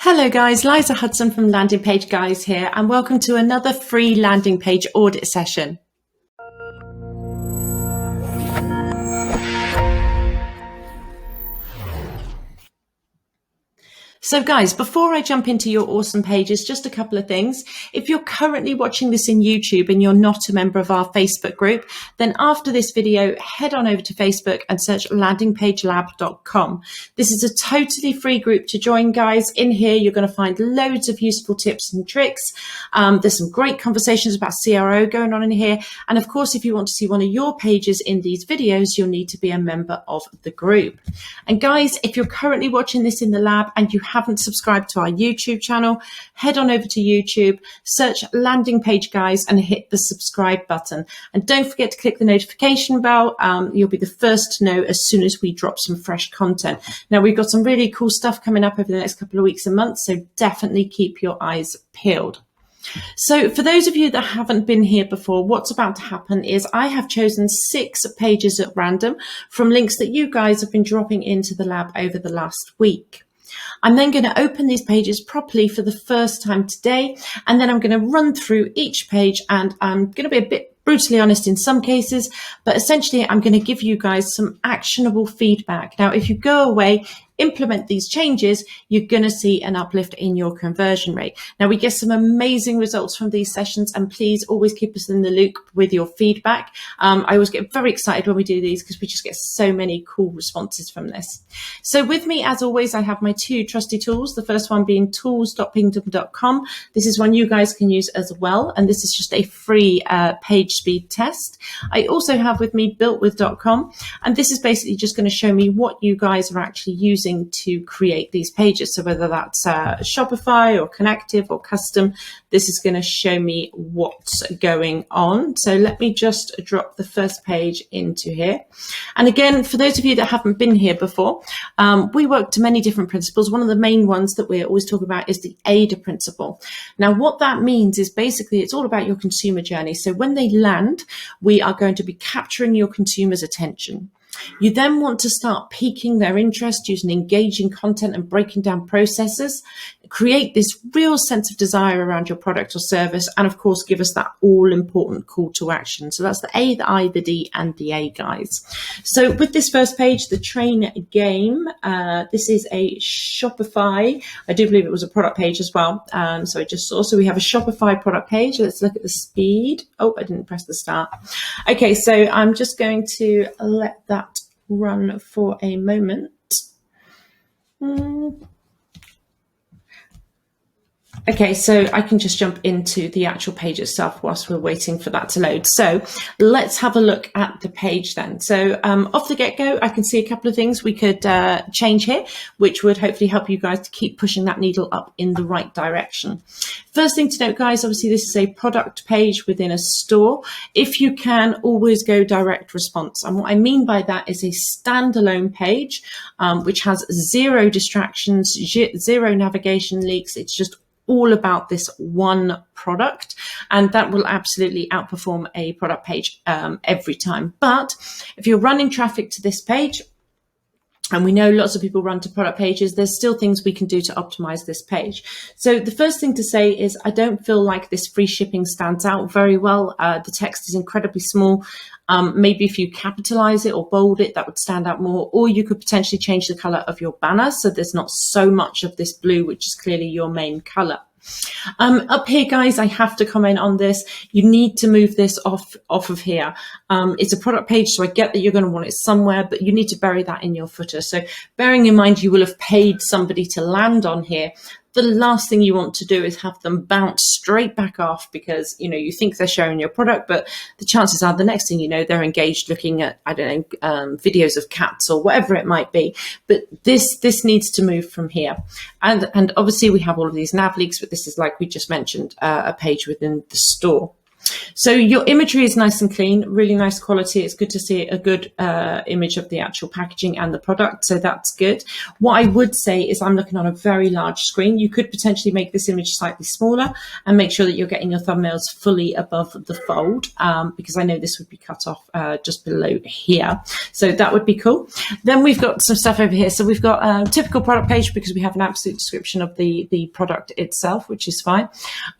Hello guys, Liza Hudson from Landing Page Guys here, and welcome to another free landing page audit session. So guys, before I jump into your awesome pages, just a couple of things. If you're currently watching this in YouTube and you're not a member of our Facebook group, then after this video, head on over to Facebook and search landingpagelab.com. This is a totally free group to join, guys. In here, you're going to find loads of useful tips and tricks. There's some great conversations about CRO going on in here. And of course, if you want to see one of your pages in these videos, you'll need to be a member of the group. And guys, if you're currently watching this in the lab and you haven't subscribed to our YouTube channel, head on over to YouTube, search Landing Page Guys and hit the subscribe button. And don't forget to click the notification bell. You'll be the first to know as soon as we drop some fresh content. Now, we've got some really cool stuff coming up over the next couple of weeks and months, so definitely keep your eyes peeled. So for those of you that haven't been here before, what's about to happen is I have chosen 6 pages at random from links that you guys have been dropping into the lab over the last week. I'm then going to open these pages properly for the first time today, and then I'm going to run through each page, and I'm going to be a bit brutally honest in some cases, but essentially I'm going to give you guys some actionable feedback. Now, if you go away, implement these changes, you're going to see an uplift in your conversion rate. Now, we get some amazing results from these sessions, and please always keep us in the loop with your feedback. I always get very excited when we do these because we just get so many cool responses from this. So with me, as always, I have my 2 trusty tools. The first one being tools.pingdom.com. This is one you guys can use as well, and this is just a free page speed test. I also have with me builtwith.com, and this is basically just going to show me what you guys are actually using to create these pages. So whether that's Shopify or Connective or custom, this is going to show me what's going on. So let me just drop the first page into here. And again, for those of you that haven't been here before, we work to many different principles. One of the main ones that we always talk about is the AIDA principle. Now, what that means is basically it's all about your consumer journey. So when they land, we are going to be capturing your consumer's attention. You then want to start piquing their interest using engaging content and breaking down processes, create this real sense of desire around your product or service, and of course, give us that all-important call to action. So that's the A, the I, the D, and the A, guys. So with this first page, the train game, this is a Shopify. I do believe it was a product page as well. So I just saw, so we have a Shopify product page. Let's look at the speed. Oh, I didn't press the start. Okay, so I'm just going to let that run for a moment. Okay, so I can just jump into the actual page itself whilst we're waiting for that to load. So let's have a look at the page then. So off the get-go, I can see a couple of things we could change here, which would hopefully help you guys to keep pushing that needle up in the right direction. First thing to note, guys, obviously this is a product page within a store. If you can, always go direct response. And what I mean by that is a standalone page, which has 0 distractions, 0 navigation leaks. It's just all about this one product, and that will absolutely outperform a product page every time. But if you're running traffic to this page, and we know lots of people run to product pages, there's still things we can do to optimize this page. So the first thing to say is I don't feel like this free shipping stands out very well. The text is incredibly small. Maybe if you capitalize it or bold it, that would stand out more, or you could potentially change the color of your banner so there's not so much of this blue, which is clearly your main color. Up here, guys, I have to comment on this. You need to move this off of here. It's a product page, so I get that you're going to want it somewhere, but you need to bury that in your footer. So bearing in mind you will have paid somebody to land on here, the last thing you want to do is have them bounce straight back off because, you know, you think they're sharing your product, but the chances are the next thing you know, they're engaged looking at, I don't know, videos of cats or whatever it might be. But this needs to move from here. And obviously we have all of these nav leaks, but this is, like we just mentioned, a page within the store. So your imagery is nice and clean, really nice quality. It's good to see a good image of the actual packaging and the product. So that's good. What I would say is I'm looking on a very large screen. You could potentially make this image slightly smaller and make sure that you're getting your thumbnails fully above the fold, because I know this would be cut off just below here. So that would be cool. Then we've got some stuff over here. So we've got a typical product page because we have an absolute description of the product itself, which is fine.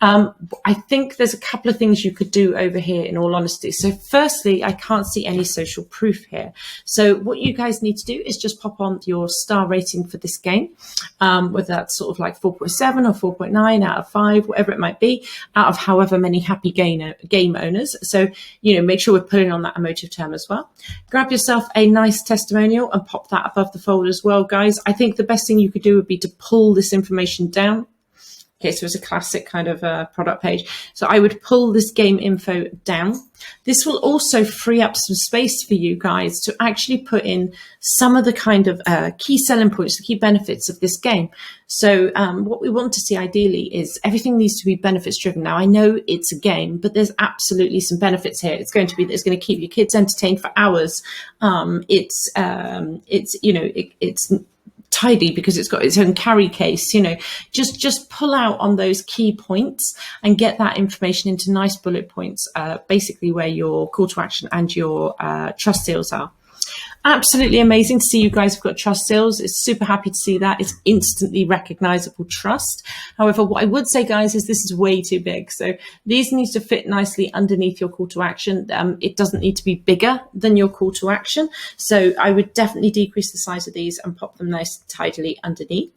I think there's a couple of things you could do over here, in all honesty. So firstly, I can't see any social proof here. So what you guys need to do is just pop on your star rating for this game, whether that's sort of like 4.7 or 4.9 out of 5, whatever it might be, out of however many happy game owners. So, you know, make sure we're putting on that emotive term as well. Grab yourself a nice testimonial and pop that above the fold as well, guys. I think the best thing you could do would be to pull this information down. Okay, so it's a classic kind of product page. So I would pull this game info down. This will also free up some space for you guys to actually put in some of the kind of key selling points, the key benefits of this game. So what we want to see ideally is everything needs to be benefits driven. Now, I know it's a game, but there's absolutely some benefits here. It's going to keep your kids entertained for hours. It's tidy because it's got its own carry case. You know, just pull out on those key points and get that information into nice bullet points, basically where your call to action and your trust seals are. Absolutely amazing to see you guys have got trust seals. It's super happy to see that. It's instantly recognizable trust. However, what I would say, guys, is this is way too big. So these need to fit nicely underneath your call to action. It doesn't need to be bigger than your call to action. So I would definitely decrease the size of these and pop them nice and tidily underneath.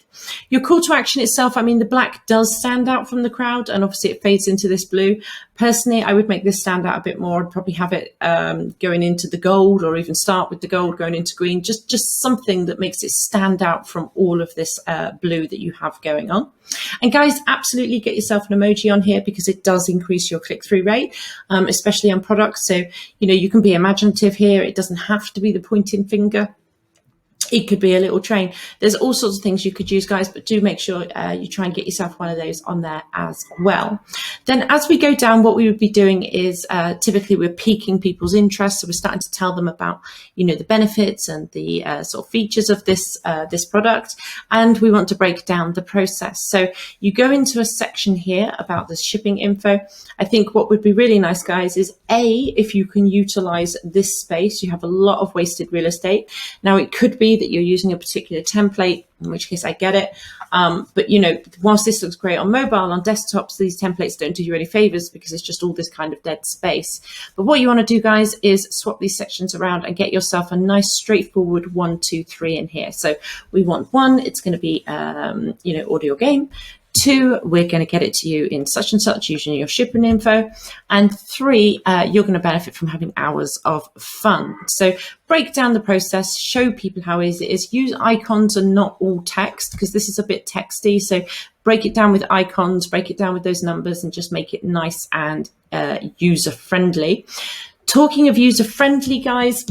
Your call to action itself, I mean, the black does stand out from the crowd and obviously it fades into this blue. Personally, I would make this stand out a bit more. I'd probably have it going into the gold, or even start with the gold going into green, just something that makes it stand out from all of this blue that you have going on. And guys, absolutely get yourself an emoji on here because it does increase your click-through rate, especially on products. So, you know, you can be imaginative here. It doesn't have to be the pointing finger. It could be a little train. There's all sorts of things you could use, guys, but do make sure you try and get yourself one of those on there as well. Then as we go down, what we would be doing is typically we're piquing people's interest. So we're starting to tell them about, you know, the benefits and the sort of features of this product. And we want to break down the process. So you go into a section here about the shipping info. I think what would be really nice, guys, is if you can utilize this space. You have a lot of wasted real estate. Now, it could be that you're using a particular template, in which case I get it. But, you know, whilst this looks great on mobile, on desktops, these templates don't do you any favors because it's just all this kind of dead space. But what you want to do, guys, is swap these sections around and get yourself a nice straightforward 1, 2, 3 in here. So we want 1, it's going to be, you know, audio game. 2, we're going to get it to you in such and such using your shipping info. And 3, you're going to benefit from having hours of fun. So break down the process, show people how easy it is. Use icons and not all text because this is a bit texty. So break it down with icons, break it down with those numbers and just make it nice and user-friendly. Talking of user-friendly, guys,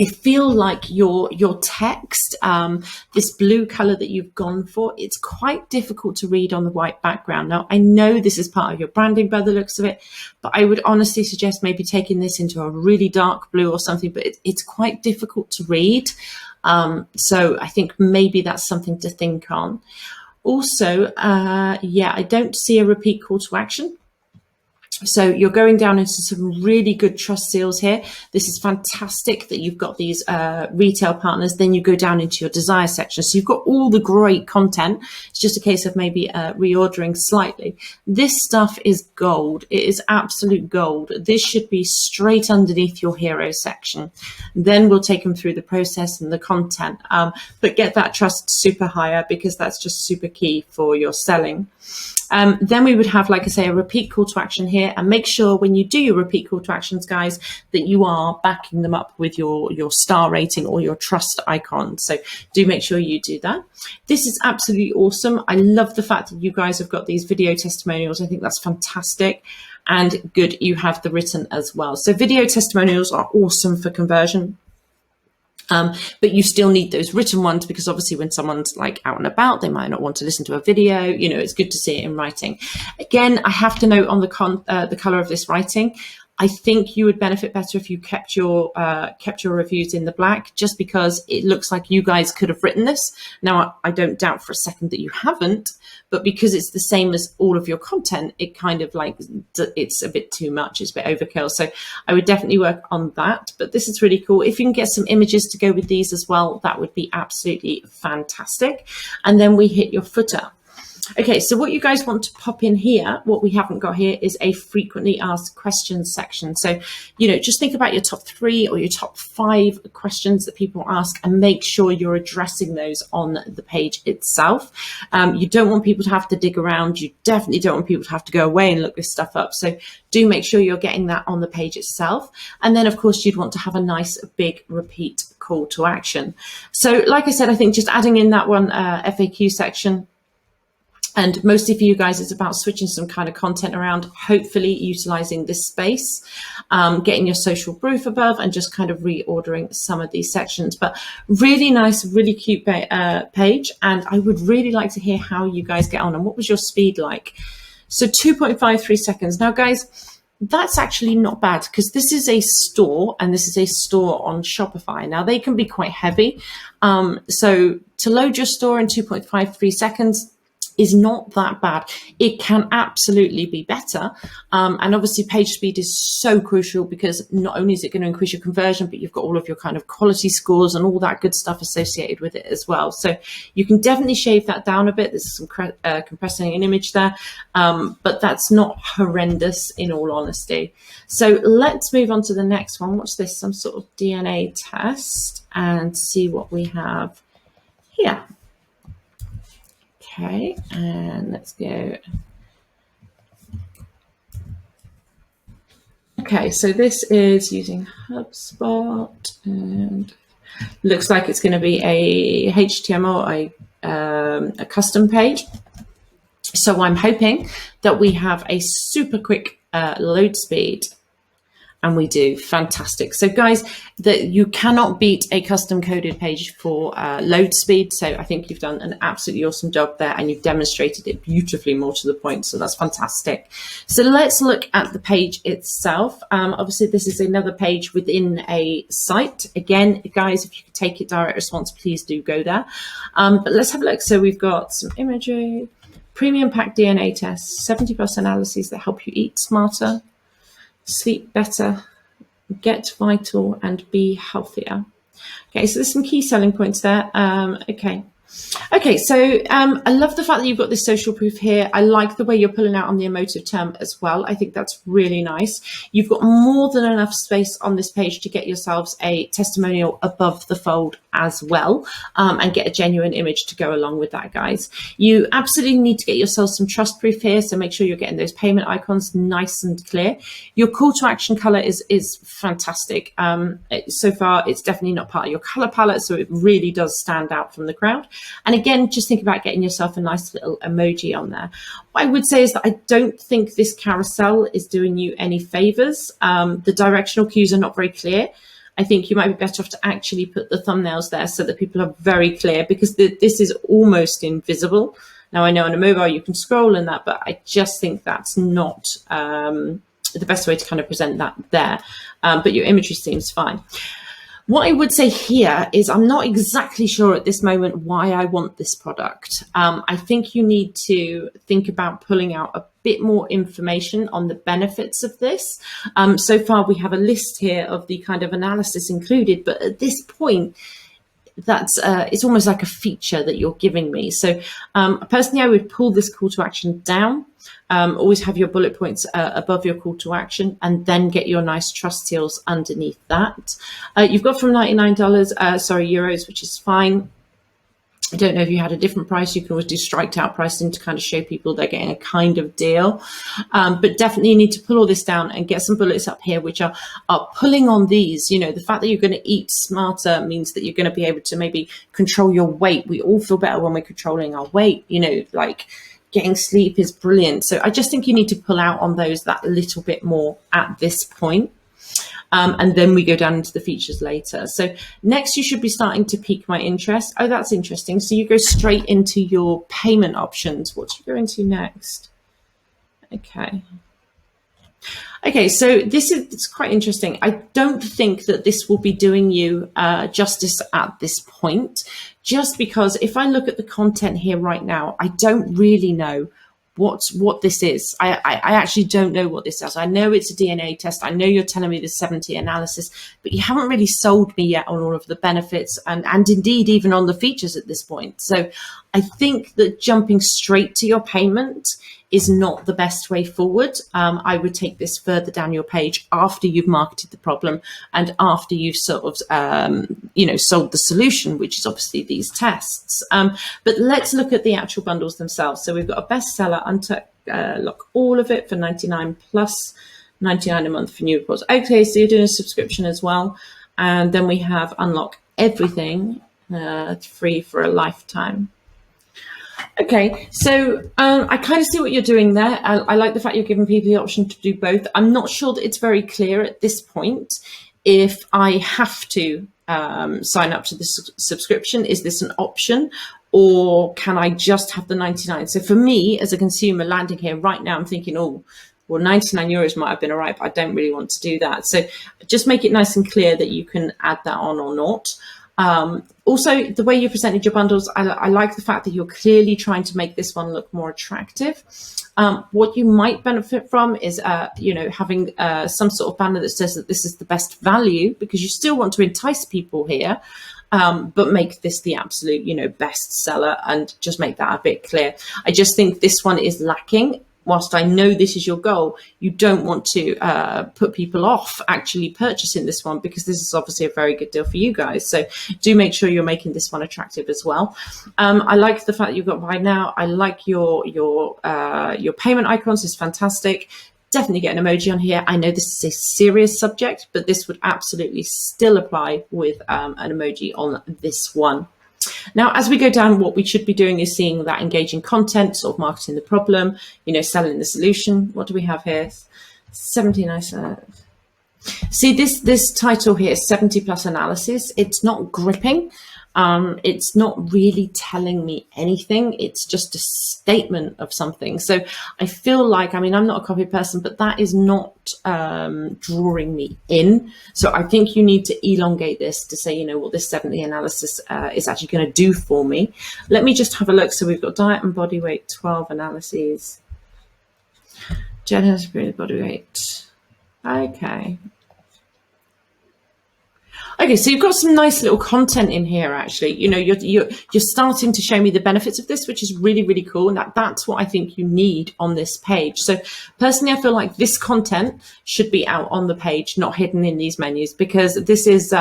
I feel like your text, this blue color that you've gone for, it's quite difficult to read on the white background. Now, I know this is part of your branding by the looks of it, but I would honestly suggest maybe taking this into a really dark blue or something, but it's quite difficult to read. So I think maybe that's something to think on. Also, yeah, I don't see a repeat call to action. So you're going down into some really good trust seals here. This is fantastic that you've got these retail partners. Then you go down into your desire section. So you've got all the great content. It's just a case of maybe reordering slightly. This stuff is gold. It is absolute gold. This should be straight underneath your hero section. Then we'll take them through the process and the content. But get that trust super higher because that's just super key for your selling. Then we would have, like I say, a repeat call to action here, and make sure when you do your repeat call to actions, guys, that you are backing them up with your star rating or your trust icon. So do make sure you do that. This is absolutely awesome. I love the fact that you guys have got these video testimonials. I think that's fantastic. And good, you have the written as well. So video testimonials are awesome for conversion. But you still need those written ones, because obviously when someone's like out and about, they might not want to listen to a video. You know, it's good to see it in writing. Again, I have to note on the color of this writing, I think you would benefit better if you kept your reviews in the black, just because it looks like you guys could have written this. Now, I don't doubt for a second that you haven't, but because it's the same as all of your content, it kind of like, it's a bit too much, it's a bit overkill. So I would definitely work on that, but this is really cool. If you can get some images to go with these as well, that would be absolutely fantastic. And then we hit your footer. Okay, so what you guys want to pop in here, what we haven't got here, is a frequently asked questions section. So, you know, just think about your top 3 or your top 5 questions that people ask, and make sure you're addressing those on the page itself. You don't want people to have to dig around. You definitely don't want people to have to go away and look this stuff up. So do make sure you're getting that on the page itself. And then, of course, you'd want to have a nice big repeat call to action. So like I said, I think just adding in that one FAQ section. And mostly for you guys, it's about switching some kind of content around, hopefully utilizing this space, getting your social proof above, and just kind of reordering some of these sections. But really nice, really cute page. And I would really like to hear how you guys get on, and what was your speed like? So 2.53 seconds. Now, guys, that's actually not bad, because this is a store, and this is a store on Shopify. Now, they can be quite heavy. So to load your store in 2.53 seconds, is not that bad. It can absolutely be better. And obviously page speed is so crucial, because not only is it going to increase your conversion, but you've got all of your kind of quality scores and all that good stuff associated with it as well. So you can definitely shave that down a bit. There's some compressing an image there, but that's not horrendous in all honesty. So let's move on to the next one. What's this? Some sort of DNA test, and see what we have here. Okay, and let's go. Okay, so this is using HubSpot, and looks like it's going to be a HTML, a custom page. So I'm hoping that we have a super quick load speed. And we do. Fantastic. So guys, that you cannot beat a custom coded page for load speed. So I think you've done an absolutely awesome job there, and you've demonstrated it beautifully, more to the point. So that's fantastic. So let's look at the page itself. Obviously, this is another page within a site. Again, guys, if you could take it direct response, please do go there. But let's have a look. So we've got some imagery, premium pack DNA tests, 70+ analyses that help you eat smarter, sleep better, get vital, and be healthier. Okay, so there's some key selling points there. Okay, so I love the fact that you've got this social proof here. I like the way you're pulling out on the emotive term as well. I think that's really nice. You've got more than enough space on this page to get yourselves a testimonial above the fold as well, and get a genuine image to go along with that, guys. You absolutely need to get yourselves some trust proof here, so make sure you're getting those payment icons nice and clear. Your call to action color is fantastic. So far, it's definitely not part of your color palette, so it really does stand out from the crowd. And again, just think about getting yourself a nice little emoji on there. What I would say is that I don't think this carousel is doing you any favors. The directional cues are not very clear. I think you might be better off to actually put the thumbnails there so that people are very clear, because this is almost invisible. Now, I know on a mobile you can scroll in that, but I just think that's not the best way to kind of present that there. But your imagery seems fine. What I would say here is I'm not exactly sure at this moment why I want this product. I think you need to think about pulling out a bit more information on the benefits of this. So far, we have a list here of the kind of analysis included, but at this point, that's it's almost like a feature that you're giving me. So personally, I would pull this call to action down. Always have your bullet points above your call to action, and then get your nice trust seals underneath that. You've got from €euros, which is fine. I don't know if you had a different price. You can always do striked out pricing to kind of show people they're getting a kind of deal. But definitely you need to pull all this down and get some bullets up here, which are pulling on these. You know, the fact that you're going to eat smarter means that you're going to be able to maybe control your weight. We all feel better when we're controlling our weight, you know, like getting sleep is brilliant. So I just think you need to pull out on those that little bit more at this point. And then we go down into the features later. So next you should be starting to pique my interest. Oh, that's interesting. So you go straight into your payment options. What do you go into next? Okay, so it's quite interesting. I don't think that this will be doing you justice at this point, just because if I look at the content here right now, I don't really know what this is. I actually don't know what this is. I know it's a DNA test. I know you're telling me there's 70 analysis, but you haven't really sold me yet on all of the benefits and indeed even on the features at this point. So I think that jumping straight to your payment is not the best way forward. I would take this further down your page after you've marketed the problem and after you've sort of, sold the solution, which is obviously these tests. But let's look at the actual bundles themselves. So we've got a bestseller, unlock all of it for 99 plus 99 a month for new reports. Okay, so you're doing a subscription as well. And then we have unlock everything free for a lifetime. Okay, so I kind of see what you're doing there. I like the fact you're giving people the option to do both. I'm not sure that it's very clear at this point if I have to sign up to this subscription. Is this an option, or can I just have the 99? So for me, as a consumer landing here right now, I'm thinking, oh, well, 99 euros might have been all right, but I don't really want to do that. So just make it nice and clear that you can add that on or not. Also, the way you presented your bundles, I like the fact that you're clearly trying to make this one look more attractive. What you might benefit from is, having some sort of banner that says that this is the best value, because you still want to entice people here, but make this the absolute, best seller, and just make that a bit clear. I just think this one is lacking. Whilst I know this is your goal, you don't want to put people off actually purchasing this one, because this is obviously a very good deal for you guys. So do make sure you're making this one attractive as well. I like the fact that you've got buy now. I like your payment icons is fantastic. Definitely get an emoji on here. I know this is a serious subject, but this would absolutely still apply with an emoji on this one. Now, as we go down, what we should be doing is seeing that engaging content, sort of marketing the problem, selling the solution. What do we have here? 79. See this title here, 70 plus analysis. It's not gripping. It's not really telling me anything. It's just a statement of something. So I feel like, I'm not a copy person, but that is not drawing me in. So I think you need to elongate this to say, what this 70 analysis is actually going to do for me. Let me just have a look. So we've got diet and body weight, 12 analyses. Gender, body weight. Okay. Okay, so you've got some nice little content in here, actually. You're starting to show me the benefits of this, which is really, really cool. And that's what I think you need on this page. So personally, I feel like this content should be out on the page, not hidden in these menus, because this is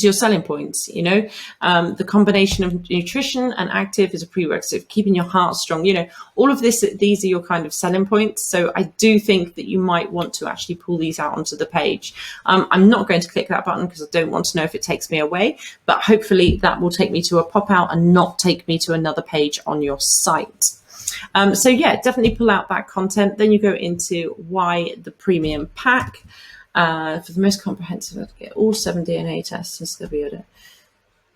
your selling points. The combination of nutrition and active is a prerequisite, keeping your heart strong, all of this, these are your kind of selling points. So I do think that you might want to actually pull these out onto the page. I'm not going to click that button because I don't want to know if it takes me away, but hopefully that will take me to a pop out and not take me to another page on your site. So yeah, definitely pull out that content. Then you go into why the premium pack. For the most comprehensive, I'd get all 7 DNA tests and still be audit.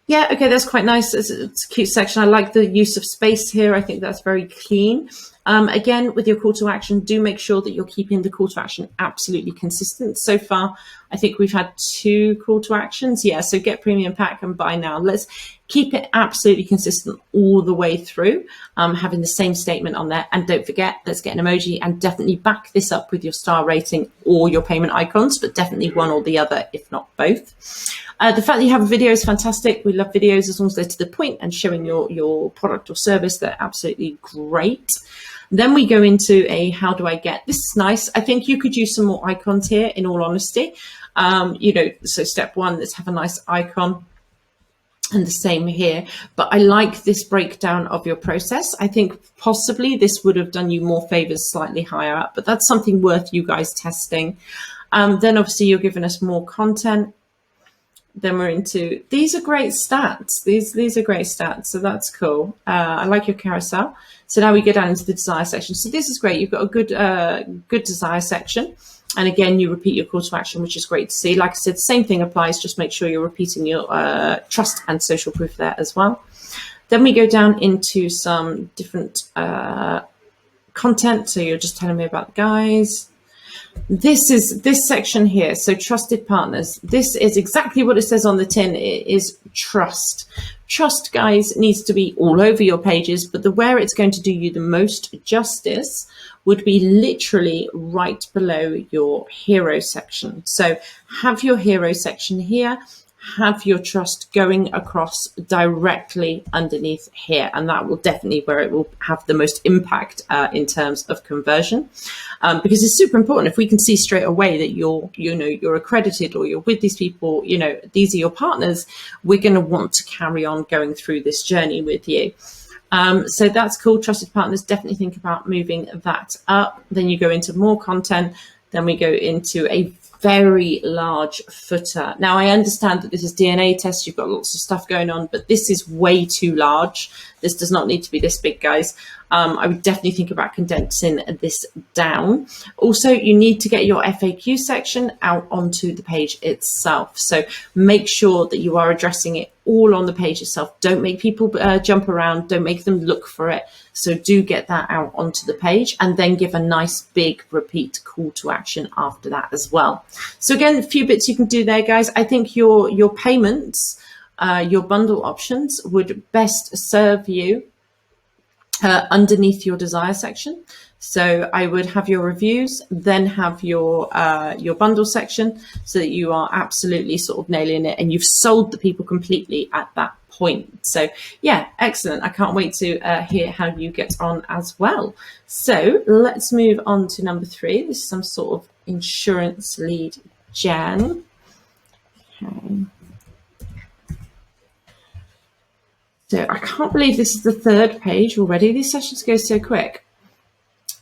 Yeah, okay, that's quite nice. It's a cute section. I like the use of space here. I think that's very clean. Again, with your call to action, do make sure that you're keeping the call to action absolutely consistent. So far, I think we've had 2 call to actions. Yeah, so get premium pack and buy now. Let's keep it absolutely consistent all the way through, having the same statement on there. And don't forget, let's get an emoji, and definitely back this up with your star rating or your payment icons, but definitely one or the other, if not both. The fact that you have a video is fantastic. We love videos as long as they're to the point and showing your product or service. They're absolutely great. Then we go into a how do I get. This is nice. I think you could use some more icons here, in all honesty. So step 1, let's have a nice icon. And the same here, but I like this breakdown of your process. I think possibly this would have done you more favors slightly higher up, but that's something worth you guys testing. Then obviously you're giving us more content. Then we're into, these are great stats. These are great stats. So that's cool. I like your carousel. So now we go down into the desire section. So this is great. You've got a good desire section. And again, you repeat your call to action, which is great to see. Like I said, same thing applies. Just make sure you're repeating your trust and social proof there as well. Then we go down into some different content. So you're just telling me about the guys. This is this section here. So trusted partners. This is exactly what it says on the tin. It is trust. Trust, guys, needs to be all over your pages, but where it's going to do you the most justice would be literally right below your hero section. So have your hero section here, have your trust going across directly underneath here, and that will definitely where it will have the most impact in terms of conversion, because it's super important. If we can see straight away that you're accredited or you're with these people, these are your partners, we're going to want to carry on going through this journey with you. So that's cool. Trusted partners, definitely think about moving that up. Then you go into more content. Then we go into a very large footer. Now, I understand that this is DNA tests. You've got lots of stuff going on, but this is way too large. This does not need to be this big, guys. I would definitely think about condensing this down. Also, you need to get your FAQ section out onto the page itself. So make sure that you are addressing it all on the page itself. Don't make people jump around. Don't make them look for it. So do get that out onto the page, and then give a nice big repeat call to action after that as well. So again, a few bits you can do there, guys. I think your payments, your bundle options would best serve you underneath your desire section. So I would have your reviews, then have your bundle section, so that you are absolutely sort of nailing it and you've sold the people completely at that point. So yeah, excellent. I can't wait to hear how you get on as well. So let's move on to number 3. This is some sort of insurance lead gen. Okay. So I can't believe this is the 3rd page already. These sessions go so quick.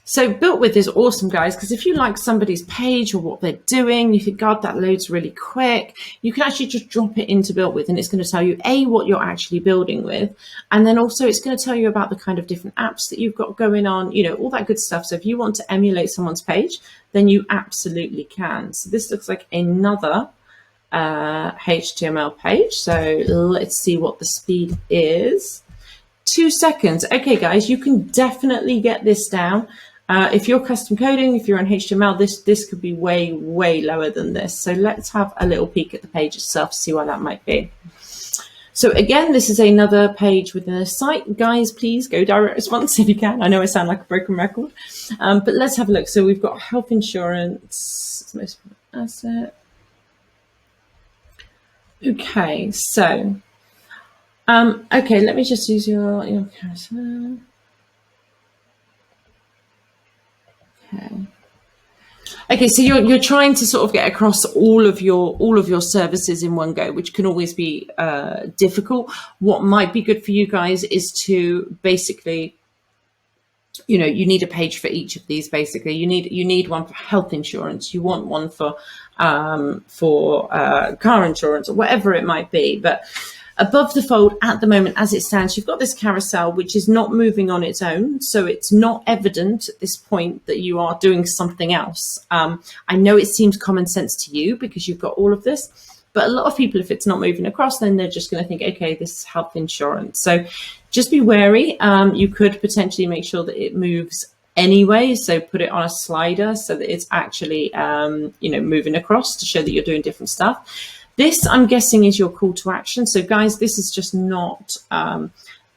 So Built With is awesome, guys, because if you like somebody's page or what they're doing, you think, God, that loads really quick, you can actually just drop it into Built With, and it's going to tell you, A, what you're actually building with, and then also it's going to tell you about the kind of different apps that you've got going on, all that good stuff. So if you want to emulate someone's page, then you absolutely can. So this looks like another HTML page. So let's see what the speed is. 2 seconds. Okay, guys, you can definitely get this down. If you're custom coding, if you're in HTML, this could be way, way lower than this. So let's have a little peek at the page itself to see why that might be. So again, this is another page within a site. Guys, please go direct response if you can. I know I sound like a broken record, but let's have a look. So we've got health insurance, most asset. Okay, so okay, let me just use your cursor. Okay, so you're trying to sort of get across all of your services in one go, which can always be difficult. What might be good for you guys is to basically, you need a page for each of these. Basically, you need one for health insurance. You want one for car insurance or whatever it might be, but above the fold at the moment, as it stands, you've got this carousel, which is not moving on its own. So it's not evident at this point that you are doing something else. I know it seems common sense to you because you've got all of this, but a lot of people, if it's not moving across, then they're just going to think, okay, this is health insurance. So just be wary. You could potentially make sure that it moves anyway. So put it on a slider so that it's actually, moving across to show that you're doing different stuff. This, I'm guessing, is your call to action. So guys, this is just not,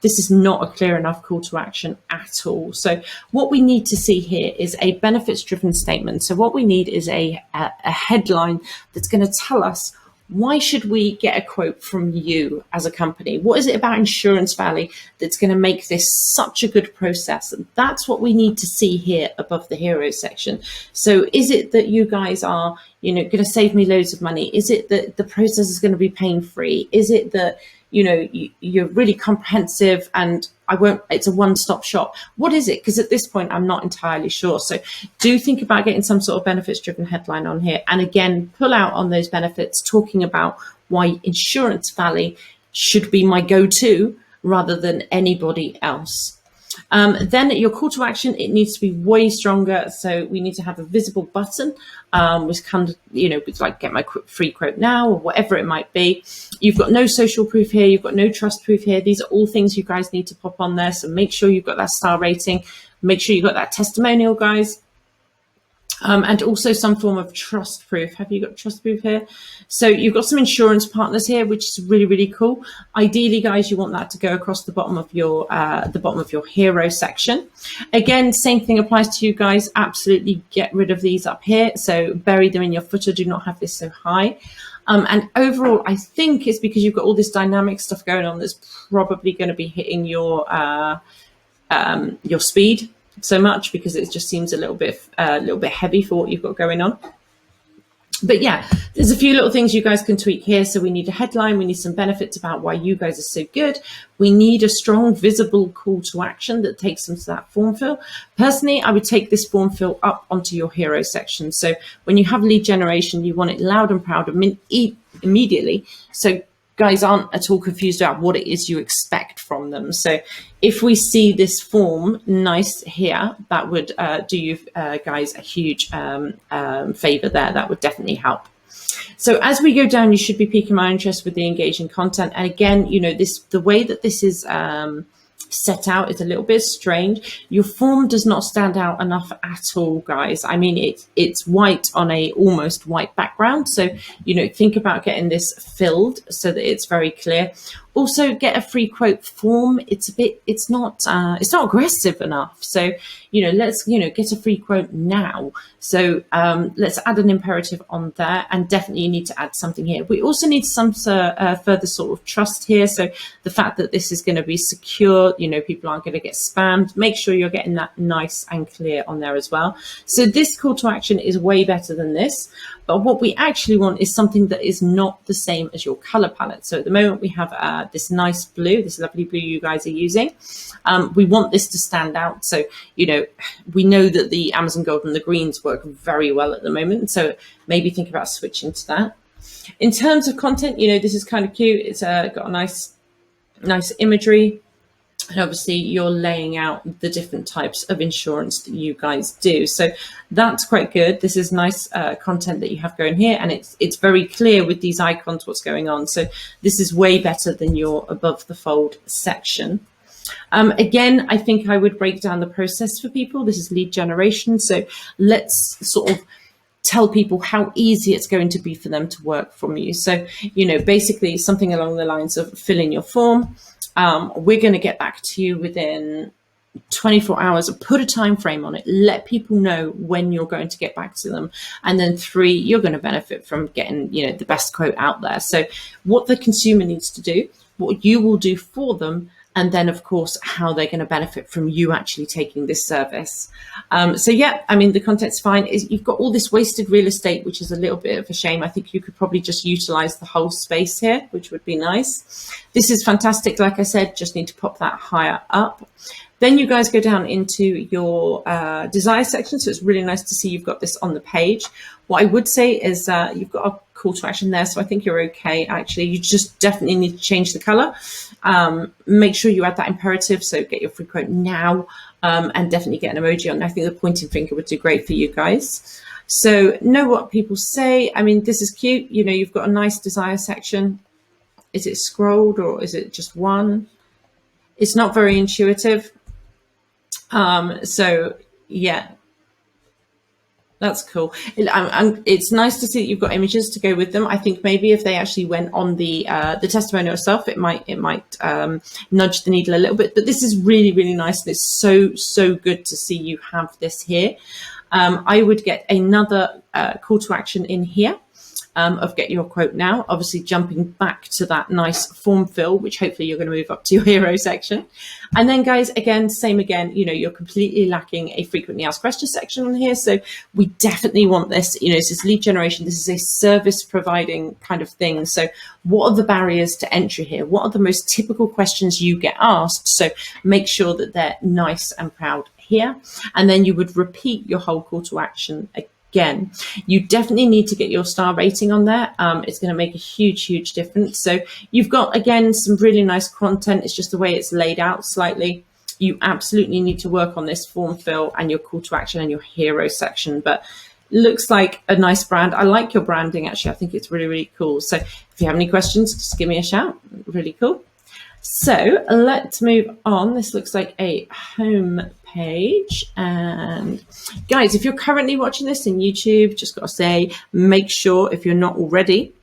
this is not a clear enough call to action at all. So what we need to see here is a benefits driven statement. So what we need is a headline that's going to tell us, why should we get a quote from you as a company? What is it about Insurance Valley that's going to make this such a good process? And that's what we need to see here above the hero section. So is it that you guys are, going to save me loads of money? Is it that the process is going to be pain free? Is it that, you're really comprehensive and it's a one-stop shop? What is it? Because at this point, I'm not entirely sure. So do think about getting some sort of benefits driven headline on here. And again, pull out on those benefits, talking about why Insurance Valley should be my go-to rather than anybody else. Then your call to action, it needs to be way stronger. So we need to have a visible button, which kind of, with like get my free quote now or whatever it might be. You've got no social proof here. You've got no trust proof here. These are all things you guys need to pop on there. So make sure you've got that star rating. Make sure you've got that testimonial, guys. And also some form of trust proof. Have you got trust proof here? So you've got some insurance partners here, which is really, really cool. Ideally, guys, you want that to go across the bottom of your hero section. Again, same thing applies to you guys. Absolutely get rid of these up here. So bury them in your footer. Do not have this so high. And overall, I think it's because you've got all this dynamic stuff going on that's probably going to be hitting your speed so much, because it just seems a little bit heavy for what you've got going on. But yeah, there's a few little things you guys can tweak here. So we need a headline. We need some benefits about why you guys are so good. We need a strong, visible call to action that takes them to that form fill. Personally, I would take this form fill up onto your hero section. So when you have lead generation, you want it loud and proud immediately. So guys aren't at all confused about what it is you expect from them. So if we see this form nice here, that would do you guys a huge favor there. That would definitely help. So as we go down, you should be piquing my interest with the engaging content. And again, the way that this is set out is a little bit strange. Your form does not stand out enough at all, guys. I mean, it's white on a almost white background. So, think about getting this filled so that it's very clear. Also, get a free quote form. It's not aggressive enough. So, let's, get a free quote now. So let's add an imperative on there, and definitely you need to add something here. We also need some further sort of trust here. So the fact that this is going to be secure, people aren't going to get spammed. Make sure you're getting that nice and clear on there as well. So this call to action is way better than this. But what we actually want is something that is not the same as your color palette. So at the moment we have this nice blue, this lovely blue you guys are using. We want this to stand out. So, we know that the Amazon Gold and the greens work very well at the moment. So maybe think about switching to that. In terms of content, this is kind of cute. It's got a nice imagery. And obviously you're laying out the different types of insurance that you guys do. So that's quite good. This is nice content that you have going here. And it's very clear with these icons what's going on. So this is way better than your above the fold section. Again, I think I would break down the process for people. This is lead generation. So let's sort of tell people how easy it's going to be for them to work from you. So, basically something along the lines of fill in your form. We're going to get back to you within 24 hours. Put a time frame on it. Let people know when you're going to get back to them. And then 3, you're going to benefit from getting, the best quote out there. So what the consumer needs to do, what you will do for them, and then, of course, how they're going to benefit from you actually taking this service. So, yeah, I mean, the content's fine. You've got all this wasted real estate, which is a little bit of a shame. I think you could probably just utilize the whole space here, which would be nice. This is fantastic. Like I said, just need to pop that higher up. Then you guys go down into your desire section. So it's really nice to see you've got this on the page. What I would say is you've got a call to action there. So I think you're okay. Actually, you just definitely need to change the color. Make sure you add that imperative. So get your free quote now and definitely get an emoji on there. I think the pointing finger would do great for you guys. So know what people say. I mean, this is cute. You've got a nice desire section. Is it scrolled or is it just one? It's not very intuitive. So yeah, that's cool. It's nice to see that you've got images to go with them. I think maybe if they actually went on the testimonial itself, it might nudge the needle a little bit. But this is really, really nice, and it's so good to see you have this here. I would get another call to action in here. Of get your quote now, obviously jumping back to that nice form fill, which hopefully you're going to move up to your hero section. And then guys, again, same again, you're completely lacking a frequently asked questions section on here. So we definitely want this, this is lead generation. This is a service providing kind of thing. So what are the barriers to entry here? What are the most typical questions you get asked? So make sure that they're nice and proud here. And then you would repeat your whole call to action again. You definitely need to get your star rating on there. It's going to make a huge difference. So you've got, again, some really nice content. It's just the way it's laid out slightly. you absolutely need to work on this form fill and your call to action and your hero section. But looks like a nice brand. I like your branding, actually. I think it's really, really cool. So if you have any questions, just give me a shout. Really cool. So let's move on. This looks like a home page. And guys, if you're currently watching this in YouTube, just got to say, make sure if you're not already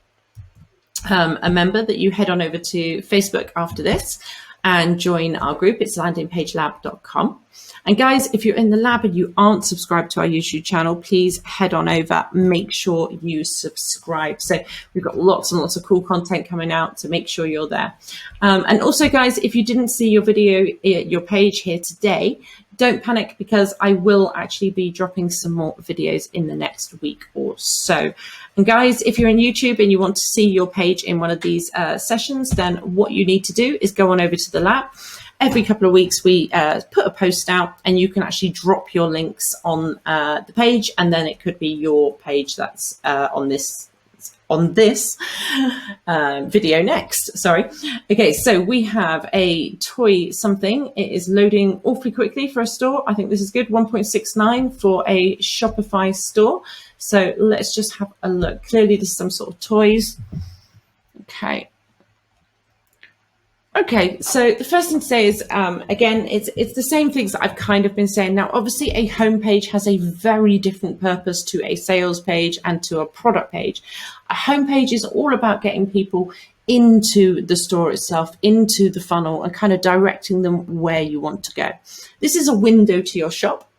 a member that you head on over to Facebook after this and join our group. It's landingpagelab.com. And guys, if you're in the lab and you aren't subscribed to our YouTube channel, please head on over, make sure you subscribe. So we've got lots and lots of cool content coming out, so make sure you're there. And also guys, if you didn't see your video, your page here today, don't panic, because I will actually be dropping some more videos in the next week or so. And guys, if you're in YouTube and you want to see your page in one of these sessions, then what you need to do is go on over to the lab. Every couple of weeks, we put a post out, and you can actually drop your links on the page, and then it could be your page that's on this video next. Sorry. Okay, so we have a toy something. It is loading awfully quickly for a store. I think this is good. 1.69 for a Shopify store. So let's just have a look. Clearly, this is some sort of toys. Okay. Okay, so the first thing to say is, again, it's the same things that I've kind of been saying. Now, obviously, a homepage has a very different purpose to a sales page and to a product page. A homepage is all about getting people into the store itself, into the funnel, and kind of directing them where you want to go. This is a window to your shop,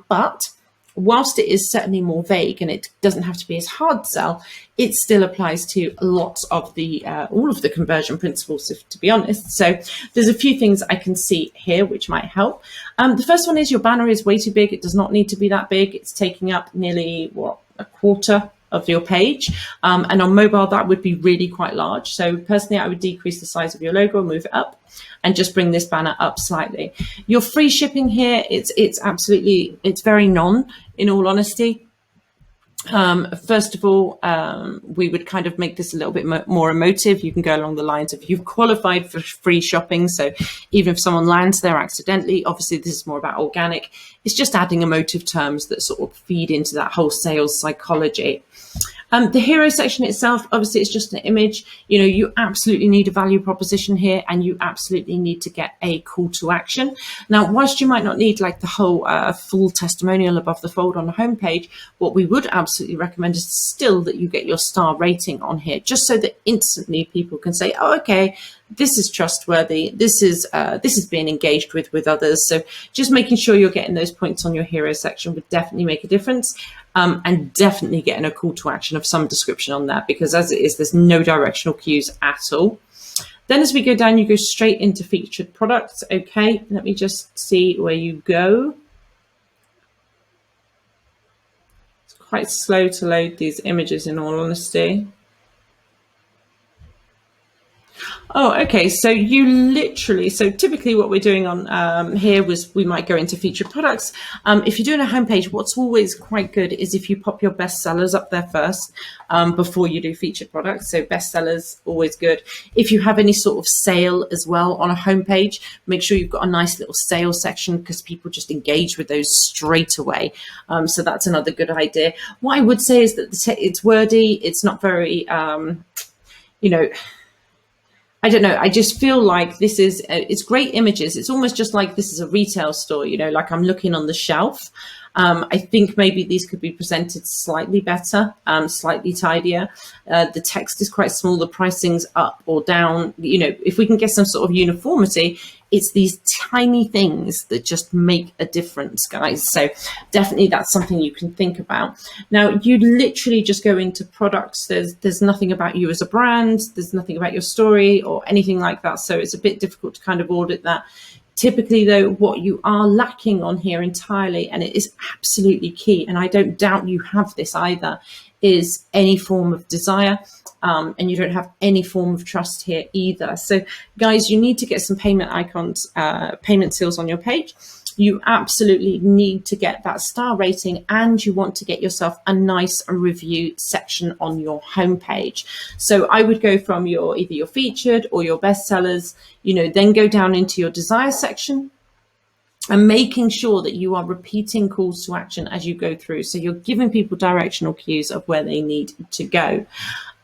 but whilst it is certainly more vague and it doesn't have to be as hard sell, it still applies to lots of the all of the conversion principles, to be honest. So there's a few things I can see here which might help. The first one is your banner is way too big. It does not need to be that big. It's taking up nearly a quarter of your page, and on mobile that would be really quite large. So personally, I would decrease the size of your logo, move it up, and just bring this banner up slightly. Your free shipping here, it's absolutely, it's very in all honesty. First of all, we would kind of make this a little bit more emotive. You can go along the lines of, you've qualified for free shopping. So even if someone lands there accidentally, obviously this is more about organic. It's just adding emotive terms that sort of feed into that whole sales psychology. The hero section itself, obviously it's just an image. You know, you absolutely need a value proposition here, and you absolutely need to get a call to action. Now, whilst you might not need like the whole full testimonial above the fold on the homepage, what we would absolutely recommend is still that you get your star rating on here, just so that instantly people can say, oh, okay, this is trustworthy. This is being engaged with others. So just making sure you're getting those points on your hero section would definitely make a difference. And definitely getting a call to action of some description on that, because as it is, there's no directional cues at all. Then as we go down, you go straight into featured products. Okay, let me just see where you go. It's quite slow to load these images, in all honesty. Oh, okay. So you literally, so typically what we're doing on here was we might go into featured products. If you're doing a homepage, what's always quite good is if you pop your bestsellers up there first before you do featured products. So bestsellers, always good. If you have any sort of sale as well on a homepage, make sure you've got a nice little sales section, because people just engage with those straight away. So that's another good idea. What I would say is that it's wordy. It's not very, you know, I don't know. I just feel like this is, it's great images. It's almost just like this is a retail store, you know, like I'm looking on the shelf. I think maybe these could be presented slightly better, slightly tidier. The text is quite small. The pricing's up or down. You know, if we can get some sort of uniformity, it's these tiny things that just make a difference, guys. So definitely that's something you can think about. Now, you literally just go into products. There's nothing about you as a brand. There's nothing about your story or anything like that. So it's a bit difficult to kind of audit that. Typically, though, what you are lacking on here entirely, and it is absolutely key, and I don't doubt you have this either, is any form of desire. And you don't have any form of trust here either. So guys, you need to get some payment icons, payment seals on your page. You absolutely need to get that star rating, and you want to get yourself a nice review section on your homepage. So I would go from either your featured or your bestsellers, you know, then go down into your desire section. and making sure that you are repeating calls to action as you go through. So you're giving people directional cues of where they need to go.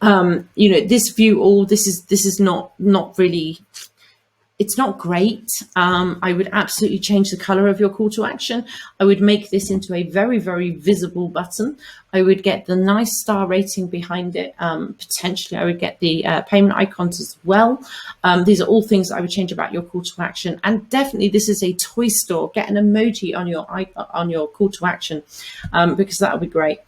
This view all, this is not really, it's not great. I would absolutely change the color of your call to action. I would make this into a very, very visible button. I would get the nice star rating behind it. Potentially, I would get the payment icons as well. These are all things that I would change about your call to action. And definitely, this is a toy store. Get an emoji on your call to action, because that would be great.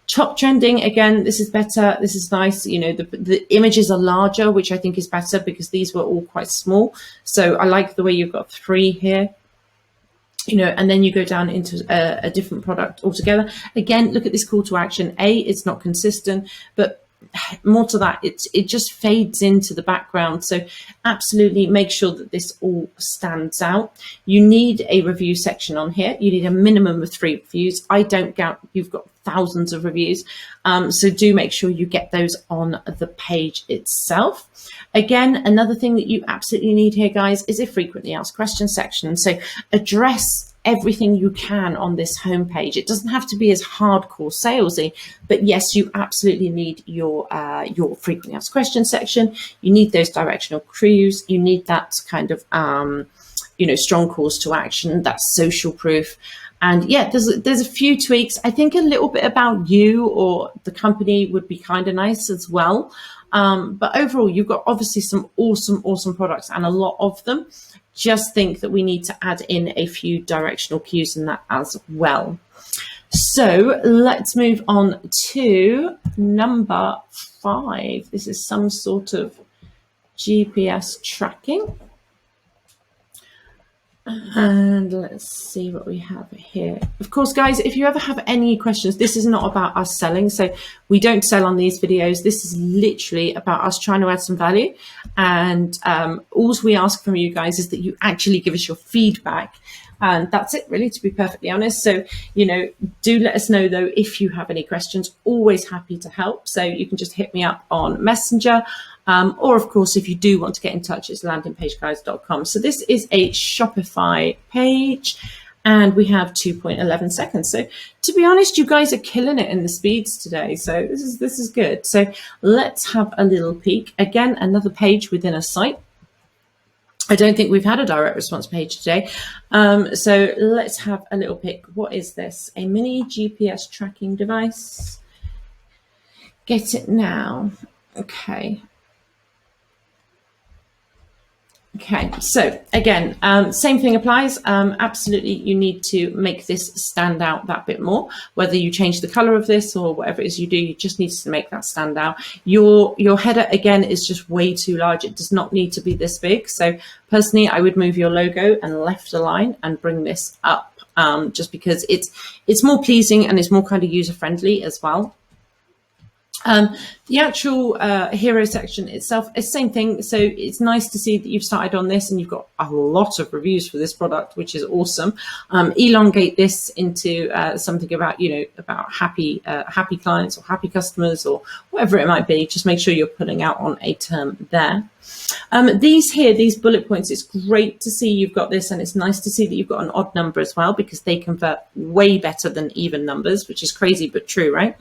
Top trending, again, this is better. This is nice. The images are larger, which I think is better because these were all quite small. So I like the way you've got 3 here. And then you go down into a different product altogether. Again, look at this call to action. It's not consistent, but more to that, it just fades into the background. So absolutely make sure that this all stands out. You need a review section on here. You need a minimum of 3 reviews. I don't doubt you've got thousands of reviews. So do make sure you get those on the page itself. Again, another thing that you absolutely need here, guys, is a frequently asked questions section. So address everything you can on this homepage. It doesn't have to be as hardcore salesy, but yes, you absolutely need your frequently asked questions section. You need those directional cues. You need that kind of strong calls to action, that social proof. And yeah, there's a few tweaks. I think a little bit about you or the company would be kind of nice as well. But overall, you've got obviously some awesome products and a lot of them. Just think that we need to add in a few directional cues in that as well. So let's move on to number 5. This is some sort of GPS tracking. And let's see what we have here. Of course, guys, if you ever have any questions, this is not about us selling. So we don't sell on these videos. This is literally about us trying to add some value. And all we ask from you guys is that you actually give us your feedback. And that's it, really, to be perfectly honest. So, do let us know, though, if you have any questions. Always happy to help. So you can just hit me up on Messenger. Or, of course, if you do want to get in touch, it's landingpageguys.com. So this is a Shopify page, and we have 2.11 seconds. So to be honest, you guys are killing it in the speeds today. So this is good. So let's have a little peek. Again, another page within a site. I don't think we've had a direct response page today. So let's have a little pick. What is this? A mini GPS tracking device. Get it now. Okay. Okay, so again, same thing applies. Absolutely, you need to make this stand out that bit more. Whether you change the color of this or whatever it is you do, you just need to make that stand out. Your header, again, is just way too large. It does not need to be this big. So personally, I would move your logo and left align and bring this up, just because it's more pleasing and it's more kind of user-friendly as well. The actual hero section itself is the same thing. So it's nice to see that you've started on this and you've got a lot of reviews for this product, which is awesome. Elongate this into something about, about happy clients or happy customers or whatever it might be. Just make sure you're putting out on a term there. These bullet points, it's great to see you've got this, and it's nice to see that you've got an odd number as well, because they convert way better than even numbers, which is crazy but true, right?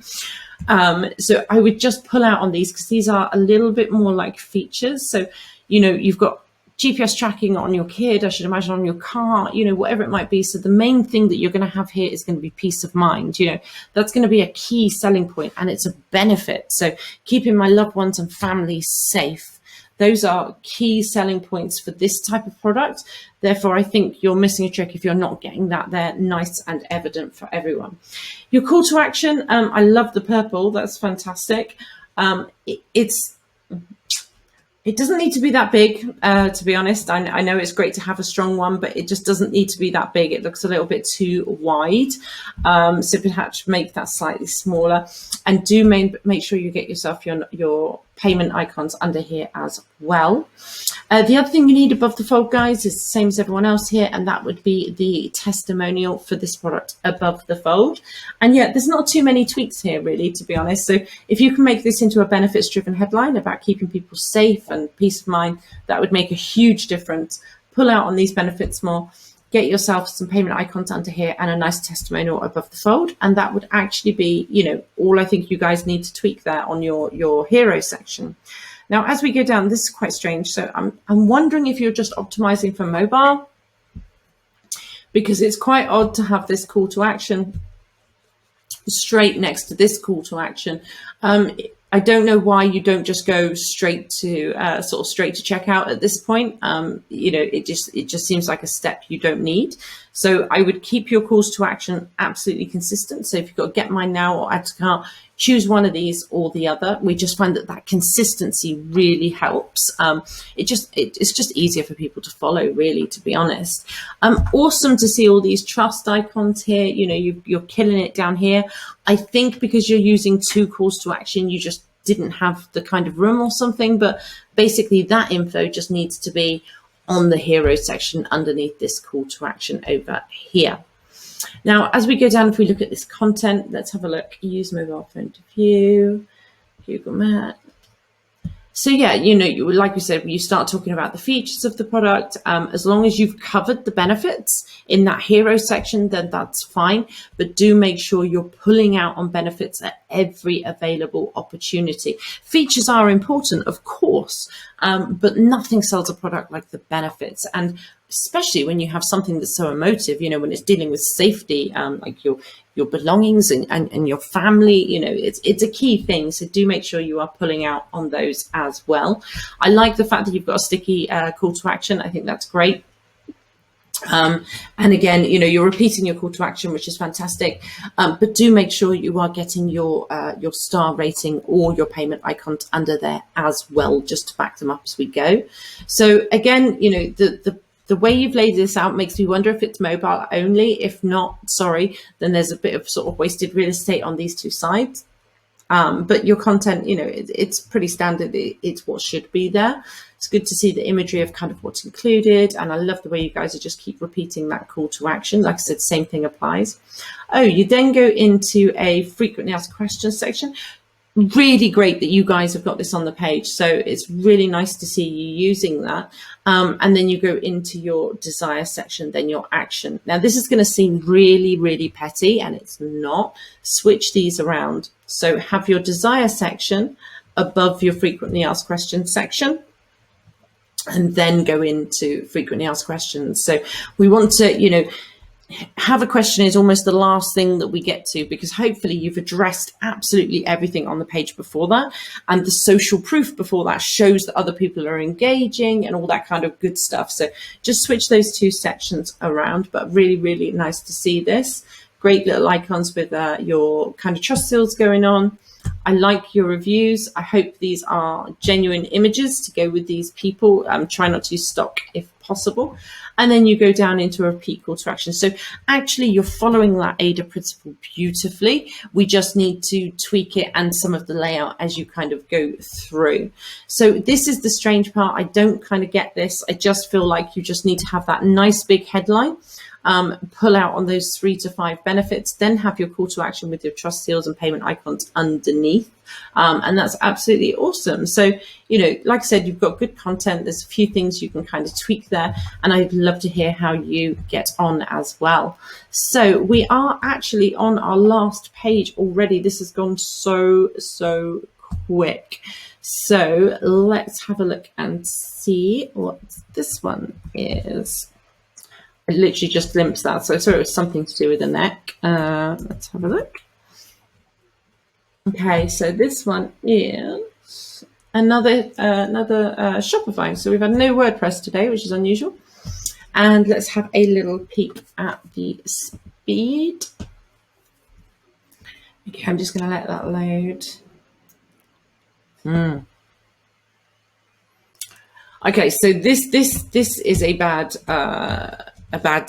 So I would just pull out on these because these are a little bit more like features. So, you've got GPS tracking on your kid, I should imagine on your car, whatever it might be. So the main thing that you're going to have here is going to be peace of mind. That's going to be a key selling point, and it's a benefit. So keeping my loved ones and family safe. Those are key selling points for this type of product. Therefore, I think you're missing a trick if you're not getting that there nice and evident for everyone. Your call to action, I love the purple. That's fantastic. It doesn't need to be that big, to be honest. I know it's great to have a strong one, but it just doesn't need to be that big. It looks a little bit too wide. So perhaps make that slightly smaller. And do make sure you get yourself your payment icons under here as well. The other thing you need above the fold, guys, is the same as everyone else here, and that would be the testimonial for this product above the fold. And yeah, there's not too many tweaks here, really, to be honest. So if you can make this into a benefits-driven headline about keeping people safe and peace of mind, that would make a huge difference. Pull out on these benefits more. get yourself some payment icons under here and a nice testimonial above the fold. And that would actually be, you know, all I think you guys need to tweak there on your hero section. Now, as we go down, this is quite strange. So I'm wondering if you're just optimizing for mobile, because it's quite odd to have this call to action straight next to this call to action. I don't know why you don't just go straight to straight to checkout at this point. You know, it just seems like a step you don't need. So I would keep your calls to action absolutely consistent. So if you've got get mine now or add to cart, choose one of these or the other. We just find that consistency really helps. It's just easier for people to follow, really, to be honest. Awesome to see all these trust icons here. You know, you're killing it down here. I think because you're using 2 calls to action, you just didn't have the kind of room or something, but basically that info just needs to be on the hero section underneath this call to action over here. Now, as we go down, if we look at this content, let's have a look. Use mobile phone to view, Google Maps. So yeah, you know, like we said, when you start talking about the features of the product, as long as you've covered the benefits in that hero section, then that's fine. But do make sure you're pulling out on benefits at every available opportunity. Features are important, of course, but nothing sells a product like the benefits. And especially when you have something that's so emotive, you know, when it's dealing with safety, like your belongings and your family, you know, it's a key thing. So do make sure you are pulling out on those as well. I like the fact that you've got a sticky call to action. I think that's great. And again, you know, you're repeating your call to action, which is fantastic. But do make sure you are getting your star rating or your payment icons under there as well, just to back them up as we go. So again, you know, the way you've laid this out makes me wonder if it's mobile only. If not, sorry, then there's a bit of sort of wasted real estate on these 2 sides. But your content, you know, it's pretty standard. It's what should be there. It's good to see the imagery of kind of what's included. And I love the way you guys just keep repeating that call to action. Like I said, same thing applies. Oh, you then go into a frequently asked questions section. Really great that you guys have got this on the page. So it's really nice to see you using that. And then you go into your desire section, then your action. Now, this is going to seem really, really petty, and it's not. Switch these around. So have your desire section above your frequently asked questions section, and then go into frequently asked questions. So we want to, you know, have a question is almost the last thing that we get to, because hopefully you've addressed absolutely everything on the page before that, and the social proof before that shows that other people are engaging and all that kind of good stuff. So just switch those 2 sections around, but really, really nice to see this. Great little icons with your kind of trust seals going on. I like your reviews. I hope these are genuine images to go with these people. Try not to use stock if possible. And then you go down into a repeat call to action. So actually you're following that ADA principle beautifully. We just need to tweak it and some of the layout as you kind of go through. So this is the strange part. I don't kind of get this. I just feel like you just need to have that nice big headline. Pull out on those 3 to 5 benefits, then have your call to action with your trust seals and payment icons underneath. And that's absolutely awesome. So, you know, like I said, you've got good content. There's a few things you can kind of tweak there, and I'd love to hear how you get on as well. So we are actually on our last page already. This has gone so quick. So let's have a look and see what this one is. I literally just glimpsed that, so I saw it was something to do with the neck. Let's have a look. Okay, so this one is another Shopify. So we've had no WordPress today, which is unusual. And let's have a little peek at the speed. Okay, I'm just going to let that load. Okay, so this is a bad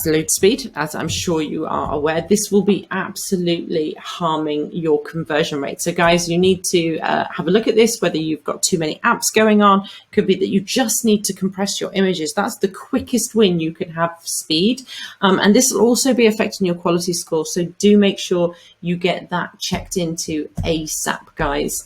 load speed, as I'm sure you are aware. This will be absolutely harming your conversion rate. So guys, you need to have a look at this, whether you've got too many apps going on. Could be that you just need to compress your images. That's the quickest win you can have, speed. And this will also be affecting your quality score. So do make sure you get that checked into ASAP, guys.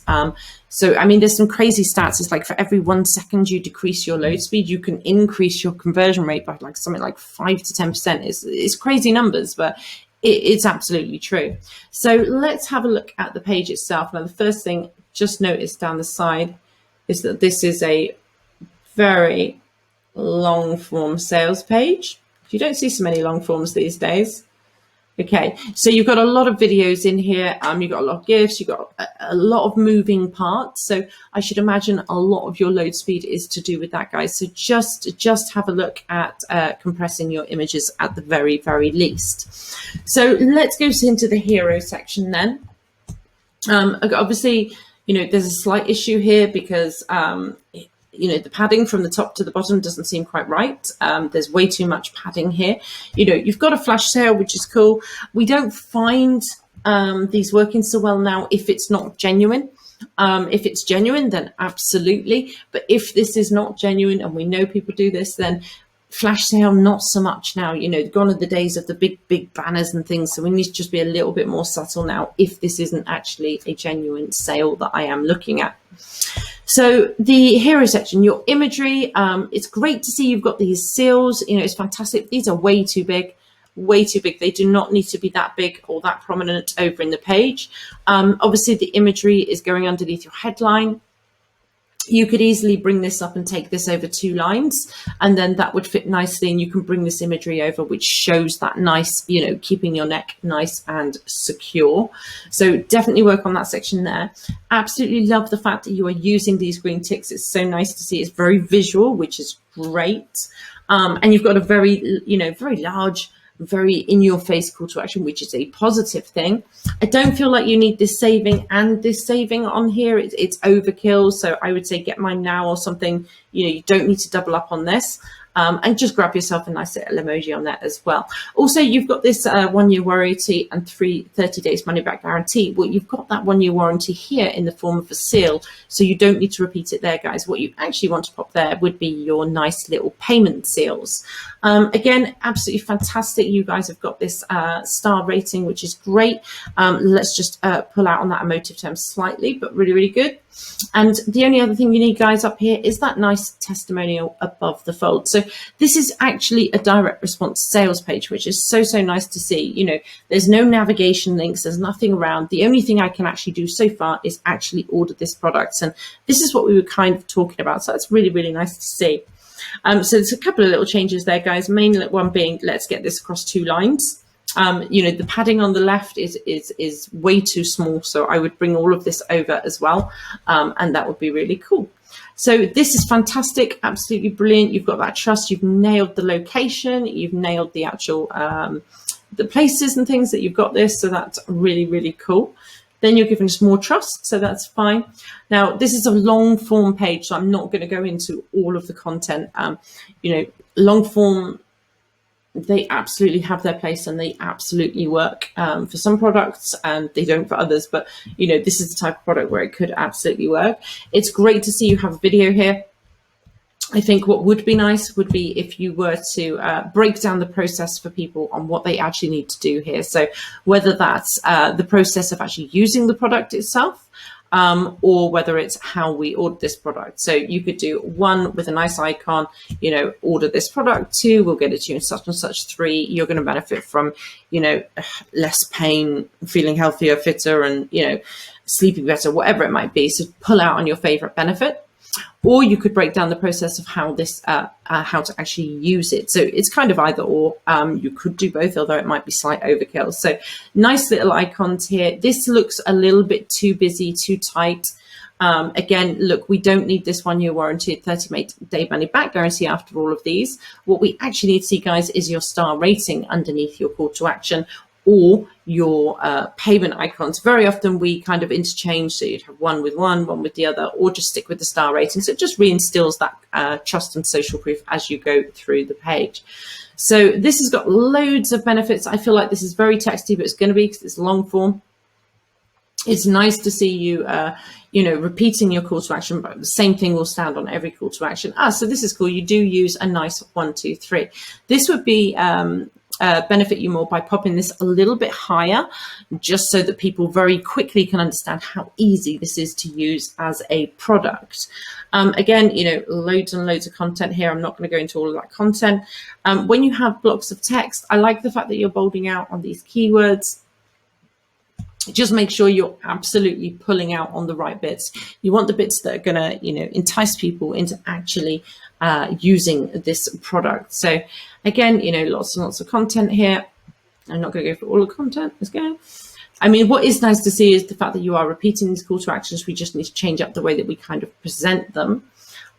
So, I mean, there's some crazy stats. It's like for every 1 second you decrease your load speed, you can increase your conversion rate by like something like 5 to 10%. It's crazy numbers, but it's absolutely true. So let's have a look at the page itself. Now, the first thing, just notice down the side, is that this is a very long form sales page. You don't see so many long forms these days. Okay, so you've got a lot of videos in here. You've got a lot of GIFs. You've got a lot of moving parts. So I should imagine a lot of your load speed is to do with that, guys. So just have a look at compressing your images at the very, very least. So let's go into the hero section then. Obviously, there's a slight issue here because the padding from the top to the bottom doesn't seem quite right. There's way too much padding here. You've got a flash sale, which is cool. We don't find these working so well now if it's not genuine. If it's genuine, then absolutely. But if this is not genuine, and we know people do this, then flash sale, not so much now. Gone are the days of the big banners and things. So we need to just be a little bit more subtle now if this isn't actually a genuine sale that I am looking at. So the hero section, your imagery, it's great to see you've got these seals. It's fantastic. These are way too big. They do not need to be that big or that prominent over in the page. Obviously, the imagery is going underneath your headline. You could easily bring this up and take this over 2 lines, and then that would fit nicely, and you can bring this imagery over, which shows that nice, keeping your neck nice and secure. So definitely work on that section there. Absolutely love the fact that you are using these green ticks. It's so nice to see. It's very visual, which is great. And you've got a very, very large, very in-your-face call to action, which is a positive thing. I don't feel like you need this saving and this saving on here. It's overkill. So I would say get mine now or something. You don't need to double up on this. And just grab yourself a nice little emoji on that as well. Also, you've got this 1-year warranty and 30 days money back guarantee. Well, you've got that 1-year warranty here in the form of a seal, so you don't need to repeat it there, guys. What you actually want to pop there would be your nice little payment seals. Again, absolutely fantastic. You guys have got this star rating, which is great. Let's just pull out on that emotive term slightly, but really, really good. And the only other thing you need, guys, up here is that nice testimonial above the fold. So this is actually a direct response sales page, which is so nice to see. There's no navigation links, there's nothing around. The only thing I can actually do so far is actually order this product, and this is what we were kind of talking about. So it's really, really nice to see. So there's a couple of little changes there, guys. Main one being, let's get this across 2 lines. The padding on the left is way too small, so I would bring all of this over as well, and that would be really cool. So this is fantastic, absolutely brilliant. You've got that trust, you've nailed the location, you've nailed the actual the places and things that you've got this, so that's really, really cool. Then you're giving us more trust, so that's fine. Now, this is a long form page, so I'm not going to go into all of the content. Long form, they absolutely have their place and they absolutely work for some products and they don't for others. But, this is the type of product where it could absolutely work. It's great to see you have a video here. I think what would be nice would be if you were to break down the process for people on what they actually need to do here. So whether that's the process of actually using the product itself, or whether it's how we order this product. So you could do 1 with a nice icon, order this product. 2, we'll get it to you in such and such. 3, you're going to benefit from, less pain, feeling healthier, fitter, and, sleeping better, whatever it might be. So pull out on your favorite benefit. Or you could break down the process of how this, how to actually use it. So it's kind of either or. You could do both, although it might be slight overkill. So nice little icons here. This looks a little bit too busy, too tight. Again, look, we don't need this 1-year warranty, 30-day money back guarantee after all of these. What we actually need to see, guys, is your star rating underneath your call to action, or your payment icons. Very often we kind of interchange, so you'd have 1 with one with the other, or just stick with the star rating. So it just reinstills that trust and social proof as you go through the page. So this has got loads of benefits. I feel like this is very texty, but it's going to be because it's long form. It's nice to see you, repeating your call to action, but the same thing will stand on every call to action. So this is cool. You do use a nice 1, 2, 3. This would be benefit you more by popping this a little bit higher, just so that people very quickly can understand how easy this is to use as a product. Again, loads and loads of content here. I'm not going to go into all of that content. When you have blocks of text, I like the fact that you're bolding out on these keywords. Just make sure you're absolutely pulling out on the right bits. You want the bits that are going to, entice people into actually using this product. So again, lots and lots of content here. I'm not going to go for all the content. Let's go. I mean, what is nice to see is the fact that you are repeating these call to actions. We just need to change up the way that we kind of present them.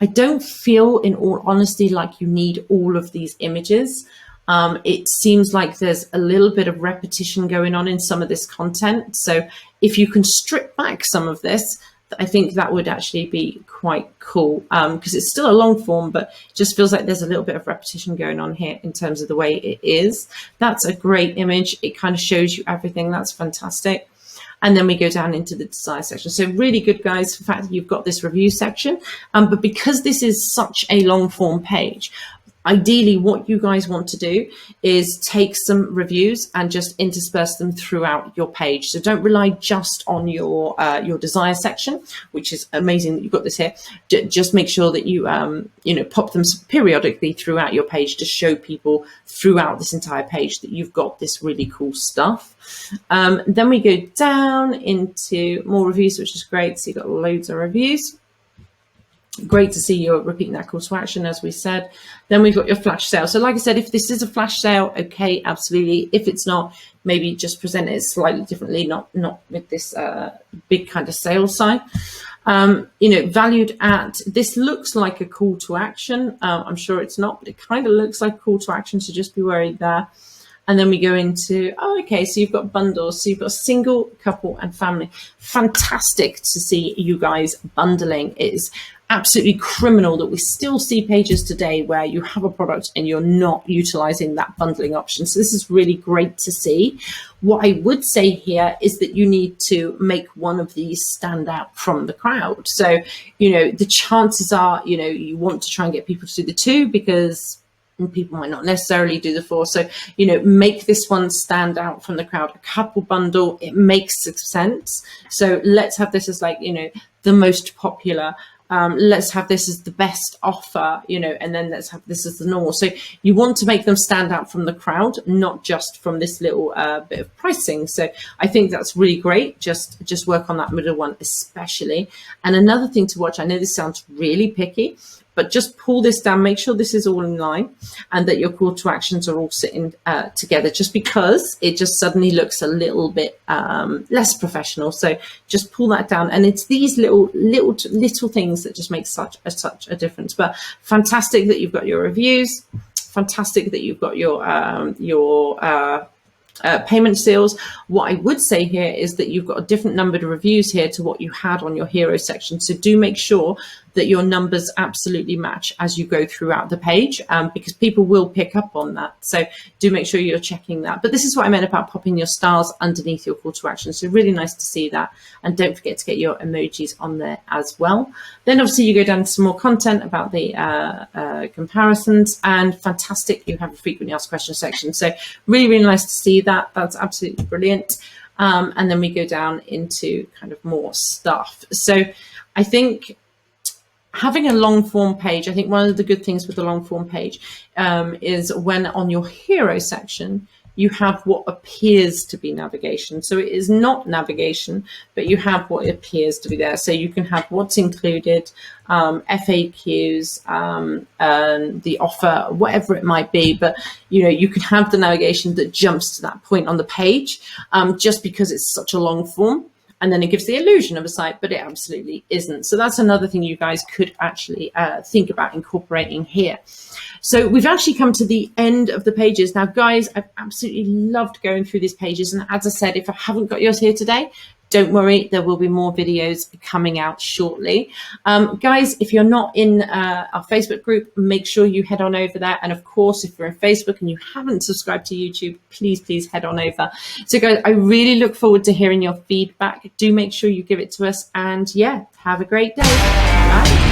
I don't feel, in all honesty, like you need all of these images. It seems like there's a little bit of repetition going on in some of this content. So if you can strip back some of this, I think that would actually be quite cool, because it's still a long form, but it just feels like there's a little bit of repetition going on here in terms of the way it is. That's a great image. It kind of shows you everything. That's fantastic. And then we go down into the design section. So really good, guys, for the fact that you've got this review section. But because this is such a long form page, ideally, what you guys want to do is take some reviews and just intersperse them throughout your page. So don't rely just on your desire section, which is amazing that you've got this here. Just make sure that you pop them periodically throughout your page to show people throughout this entire page that you've got this really cool stuff. Then we go down into more reviews, which is great. So you've got loads of reviews. Great to see you're repeating that call to action, as we said. Then we've got your flash sale. So like I said, if this is a flash sale, okay, absolutely. If it's not, maybe just present it slightly differently, not with this big kind of sales sign. Valued at, this looks like a call to action. I'm sure it's not, but it kind of looks like a call to action, so just be worried there. And then we go into, so you've got bundles. So you've got single, couple, and family. Fantastic to see you guys bundling. It is absolutely criminal that we still see pages today where you have a product and you're not utilizing that bundling option. So this is really great to see. What I would say here is that you need to make one of these stand out from the crowd. So, the chances are, you want to try and get people to do the 2 because people might not necessarily do the 4. So, make this one stand out from the crowd. A couple bundle, it makes sense. So let's have this as the most popular. Let's have this as the best offer, and then let's have this as the normal. So you want to make them stand out from the crowd, not just from this little bit of pricing. So I think that's really great. Just work on that middle one especially. And another thing to watch, I know this sounds really picky, but just pull this down, make sure this is all in line and that your call to actions are all sitting together, just because it just suddenly looks a little bit less professional. So just pull that down. And it's these little things that just make such a difference. But fantastic that you've got your reviews. Fantastic that you've got your payment seals. What I would say here is that you've got a different number of reviews here to what you had on your hero section. So do make sure that your numbers absolutely match as you go throughout the page, because people will pick up on that. So do make sure you're checking that. But this is what I meant about popping your stars underneath your call to action. So really nice to see that. And don't forget to get your emojis on there as well. Then obviously you go down to some more content about the comparisons, and fantastic, you have a frequently asked questions section. So really, really nice to see that. That's absolutely brilliant. And then we go down into kind of more stuff. So I think having a long form page, I think one of the good things with the long form page is when on your hero section, you have what appears to be navigation. So it is not navigation, but you have what appears to be there. So you can have what's included, FAQs, the offer, whatever it might be. But, you can have the navigation that jumps to that point on the page just because it's such a long form. And then it gives the illusion of a site, but it absolutely isn't. So that's another thing you guys could actually think about incorporating here. So we've actually come to the end of the pages. Now, guys, I've absolutely loved going through these pages. And as I said, if I haven't got yours here today, don't worry, there will be more videos coming out shortly. Guys, if you're not in our Facebook group, make sure you head on over there. And of course, if you're in Facebook and you haven't subscribed to YouTube, please head on over. So guys, I really look forward to hearing your feedback. Do make sure you give it to us. And yeah, have a great day. Bye.